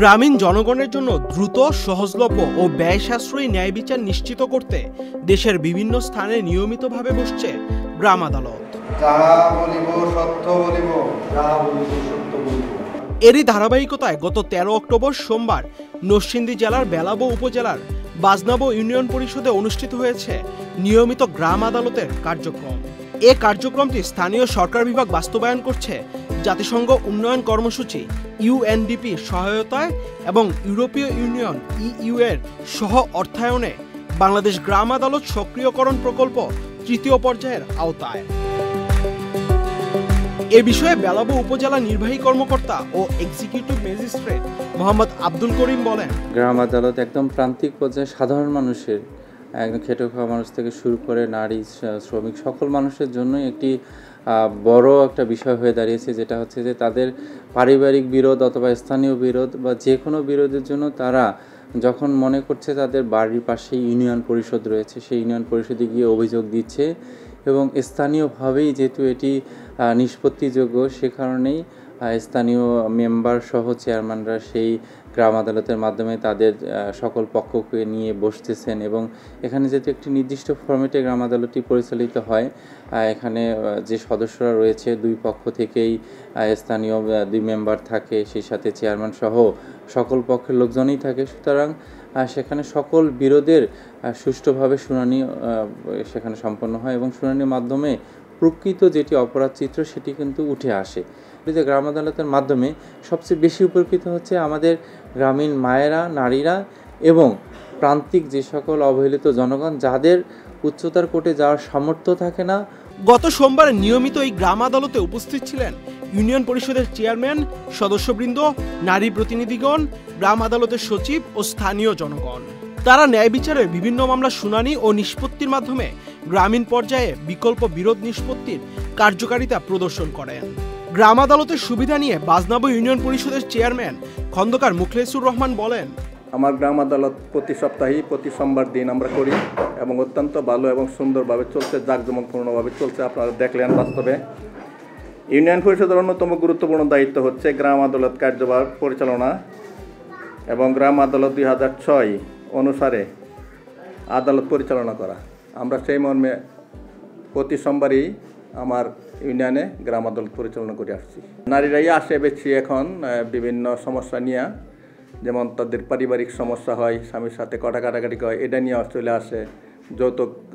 গ্রামীণ জনগণের জন্য দ্রুত, সহজলভ্য ও ব্যয় সাশ্রয়ী ন্যায় বিচার নিশ্চিত করতে দেশের বিভিন্ন স্থানে নিয়মিতভাবে বসছে গ্রাম আদালত। এরই ধারাবাহিকতায় গত 13 অক্টোবর সোমবার নরসিংদী জেলার বেলাবো উপজেলার বাজনাবো ইউনিয়ন পরিষদে অনুষ্ঠিত হয়েছে নিয়মিত গ্রাম আদালতের কার্যক্রম। এ কার্যক্রমটি স্থানীয় সরকার বিভাগ বাস্তবায়ন করছে জাতিসংঘ উন্নয়ন কর্মসূচি UNDP সহায়তায় এবং ইউরোপীয় ইউনিয়ন EU এর সহ অর্থায়নে বাংলাদেশ গ্রাম আদালত সক্রিয়করণ প্রকল্প 3য় পর্যায়ের আওতায়। এ বিষয়ে বেলাবো উপজেলা নির্বাহী কর্মকর্তা ও এক্সিকিউটিভ ম্যাজিস্ট্রেট মোহাম্মদ আব্দুল করিম বলেন, গ্রাম আদালত একদম প্রান্তিক পর্যায়ে সাধারণ মানুষের, একদম খেটে খাওয়া মানুষ থেকে শুরু করে নারী, শ্রমিক, সকল মানুষের জন্যই একটি বড় একটা বিষয় হয়ে দাঁড়িয়েছে, যেটা হচ্ছে যে তাদের পারিবারিক বিরোধ অথবা স্থানীয় বিরোধ বা যে কোনো বিরোধের জন্য তারা যখন মনে করছে তাদের বাড়ির পাশে ইউনিয়ন পরিষদ রয়েছে, সেই ইউনিয়ন পরিষদে গিয়ে অভিযোগ দিচ্ছে এবং স্থানীয়ভাবেই যেহেতু এটি নিষ্পত্তিযোগ্য, সে কারণেই স্থানীয় মেম্বার সহ চেয়ারম্যানরা সেই গ্রাম আদালতের মাধ্যমে তাদের সকল পক্ষকে নিয়ে বসতেছেন এবং এখানে যেহেতু একটি নির্দিষ্ট ফরম্যাটে গ্রাম আদালতটি পরিচালিত হয়, এখানে যে সদস্যরা রয়েছে দুই পক্ষ থেকেই স্থানীয় 2 মেম্বার থাকে, সেই সাথে চেয়ারম্যান সহ সকল পক্ষের লোকজনই থাকে। সুতরাং সেখানে সকল বিরোধের সুষ্ঠুভাবে শুনানি সেখানে সম্পন্ন হয় এবং শুনানির মাধ্যমে প্রকৃত যেটি অপরাধ চিত্র সেটি কিন্তু উঠে আসে। যে গ্রাম আদালতের মাধ্যমে সবচেয়ে বেশি উপকৃত হচ্ছে আমাদের গ্রামীণ মায়েরা, নারীরা এবং প্রান্তিক যে সকল অবহেলিত জনগণ যাদের উচ্চতর কোর্টে যাওয়ার সামর্থ্য থাকে না। গত সোমবার নিয়মিত এই গ্রাম আদালতে উপস্থিত ছিলেন ইউনিয়ন পরিষদের চেয়ারম্যান, সদস্যবৃন্দ, নারী প্রতিনিধিগণ, গ্রাম আদালতের সচিব ও স্থানীয় জনগণ। তারা ন্যায় বিচারের বিভিন্ন মামলা শুনানি ও নিষ্পত্তির মাধ্যমে গ্রামীণ পর্যায়ে বিকল্প বিরোধ নিষ্পত্তির কার্যকারিতা প্রদর্শন করেন। গ্রাম আদালতের সুবিধা নিয়ে বাজনাবো ইউনিয়ন পরিষদের চেয়ারম্যান খন্দকার মুখলেসুর রহমান বলেন, আমার গ্রাম আদালত প্রতি সপ্তাহে প্রতি সোমবার দিন আমরা করি এবং অত্যন্ত ভালো এবং সুন্দরভাবে চলছে, জাঁকজমকপূর্ণভাবে চলছে। আপনারা দেখলেন বাস্তবে। ইউনিয়ন পরিষদের অন্যতম গুরুত্বপূর্ণ দায়িত্ব হচ্ছে গ্রাম আদালত কার্যভার পরিচালনা এবং গ্রাম আদালত 2006 অনুসারে আদালত পরিচালনা করা। আমরা সেই মর্মে প্রতি সোমবারই আমার ইউনিয়নে গ্রাম আদালত পরিচালনা করে আসছি। নারীরাই আসে বেশি এখন বিভিন্ন সমস্যা নিয়ে, যেমন তাদের পারিবারিক সমস্যা হয়, স্বামীর সাথে কাটাকাটি হয়, এটা নিয়ে চলে আসে।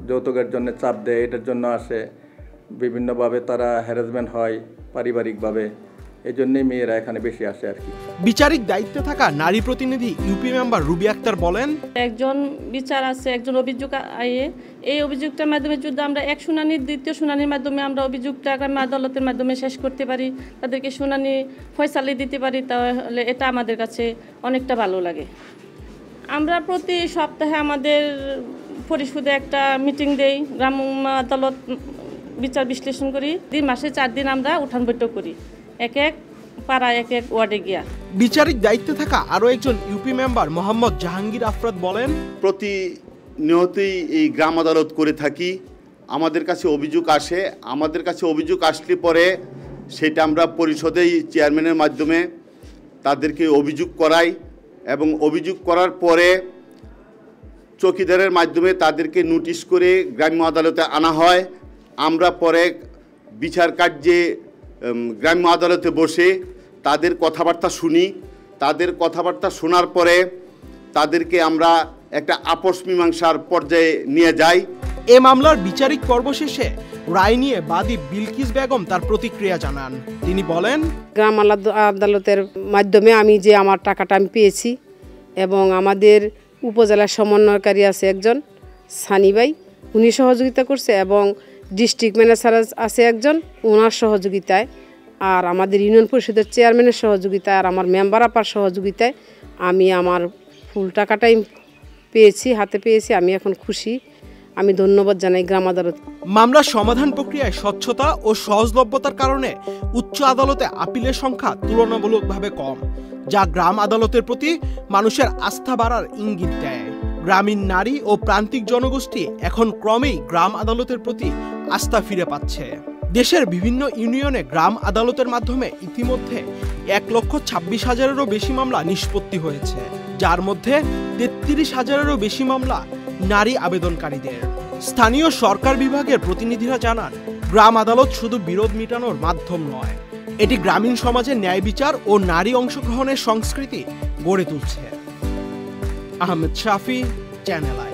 যৌতুকের জন্য চাপ দেয়, এটার জন্য আসে। বিভিন্নভাবে তারা হ্যারাসমেন্ট হয় পারিবারিকভাবে, এই জন্যই মেয়েরা এখানে বেশি আসে আর কি। বিচারিক দায়িত্বে থাকা নারী প্রতিনিধি ইউপি মেম্বার রুবি আক্তার বলেন, একজন বিচার আছে, একজন অভিযোগ আয়ে, এই অভিযোগটার মাধ্যমে যদি আমরা এক শুনানির দ্বিতীয় শুনানির মাধ্যমে আমরা অভিযোগটা গ্রাম আদালতের মাধ্যমে শেষ করতে পারি, তাদেরকে শুনানি ফয়সালি দিতে পারি, তাহলে এটা আমাদের কাছে অনেকটা ভালো লাগে। আমরা প্রতি সপ্তাহে আমাদের পরিষদে একটা মিটিং দেই, গ্রাম আদালত বিচার বিশ্লেষণ করি। মাসে 4 দিন আমরা উঠান বৈঠক করি, এক এক পাড়া, এক এক ওয়ার্ডে গিয়া। বিচারিক দায়িত্বে থাকা আরো একজন ইউপি মেম্বার মোহাম্মদ জাহাঙ্গীর আফরাদ বলেন, প্রতিনিয়তই এই গ্রাম আদালত করে থাকি। আমাদের কাছে অভিযোগ আসলে পরে সেটা আমরা পরিষদেই চেয়ারম্যানের মাধ্যমে তাদেরকে অভিযোগ করাই এবং অভিযোগ করার পরে চৌকিদারের মাধ্যমে তাদেরকে নোটিশ করে গ্রাম্য আদালতে আনা হয়। আমরা পরে বিচার কার্যে গ্রাম্য আদালতে বসে তাদের কথাবার্তা শুনি। তাদের কথাবার্তা শোনার পরে তাদেরকে আমরা একটা আপোষ মীমাংসার পর্যায়ে নিয়ে যাই। এ মামলার বিচারিক পর্ব শেষে রায় নিয়ে বাদী বিলকিস বেগম তার প্রতিক্রিয়া জানান। তিনি বলেন, গ্রাম আদালতের মাধ্যমে আমি যে আমার টাকাটা আমি পেয়েছি এবং আমাদের উপজেলার সমন্বয়কারী আছে একজন সানি ভাই, উনি সহযোগিতা করছে এবং ডিস্ট্রিক্ট ম্যানেজার আছে একজন, ওনার সহযোগিতায় আর আমাদের ইউনিয়ন পরিষদের চেয়ারম্যানের সহযোগিতায় আর আমার মেম্বার আপার সহযোগিতায় আমি আমার ফুল টাকাটাই পেয়েছি, হাতে পেয়েছি। আমি এখন খুশি। আমি ধন্যবাদ জানাই গ্রাম আদালত। মামলার সমাধান প্রক্রিয়ায় স্বচ্ছতা ও সহজলভ্যতার কারণে উচ্চ আদালতে আপিলের সংখ্যা তুলনামূলকভাবে কম, যা গ্রাম আদালতের প্রতি মানুষের আস্থা বাড়ার ইঙ্গিত দেয়। গ্রামীণ নারী ও প্রান্তিক জনগোষ্ঠী এখন ক্রমেই গ্রাম আদালতের প্রতি আস্থা ফিরে পাচ্ছে। দেশের বিভিন্ন ইউনিয়নে গ্রাম আদালতের মাধ্যমে ইতিমধ্যে 1,26,000-এরও বেশি মামলা নিষ্পত্তি হয়েছে, যার মধ্যে 33,000-এরও বেশি মামলা নারী আবেদনকারীদের। স্থানীয় সরকার বিভাগের প্রতিনিধিরা জানান, গ্রাম আদালত শুধু বিরোধ মেটানোর মাধ্যম নয়, এটি গ্রামীণ সমাজে ন্যায় বিচার ও নারী অংশগ্রহণের সংস্কৃতি গড়ে তুলছে। আহমেদ শাফি, চ্যানেল আই।